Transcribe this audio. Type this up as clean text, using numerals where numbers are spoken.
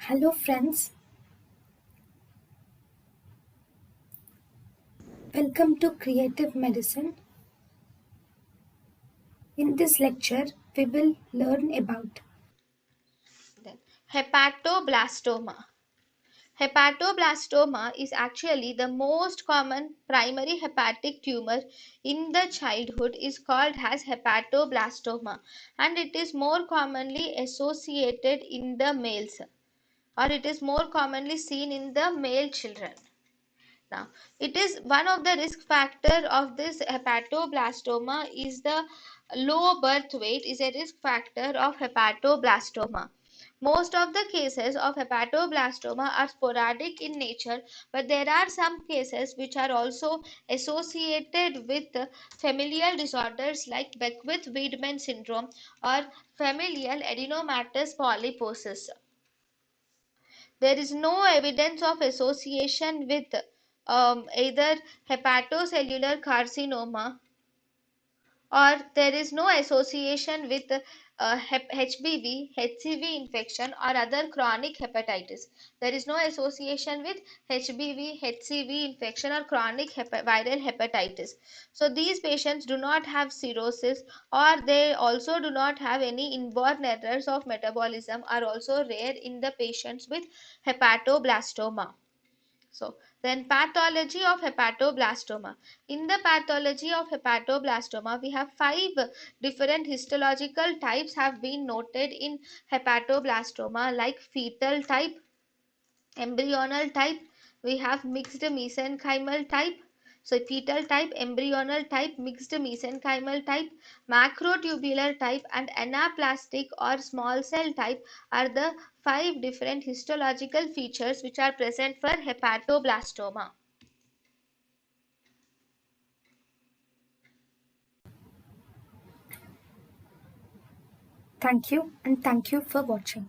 Hello, friends. Welcome to Creative Medicine. In this lecture, we will learn about Then hepatoblastoma. Hepatoblastoma is actually the most common primary hepatic tumor in the childhood is called as hepatoblastoma, and it is more commonly associated in the males, or it is more commonly seen in the male children. Now, it is one of the risk factor of this hepatoblastoma is the low birth weight is a risk factor of hepatoblastoma. Most of the cases of hepatoblastoma are sporadic in nature, but there are some cases which are also associated with familial disorders like Beckwith-Wiedemann syndrome or familial adenomatous polyposis. There is no evidence of association with either hepatocellular carcinoma, or there is no association with HBV, HCV infection or other chronic hepatitis. There is no association with HBV, HCV infection or chronic viral hepatitis. So these patients do not have cirrhosis, or they also do not have any inborn errors of metabolism, are also rare in the patients with hepatoblastoma. So, then pathology of hepatoblastoma. In the pathology of hepatoblastoma, we have five different histological types have been noted in hepatoblastoma, like fetal type, embryonal type, we have mixed mesenchymal type. So fetal type, embryonal type, mixed mesenchymal type, macrotubular type and anaplastic or small cell type are the five different histological features which are present for hepatoblastoma. thank you and thank you for watching.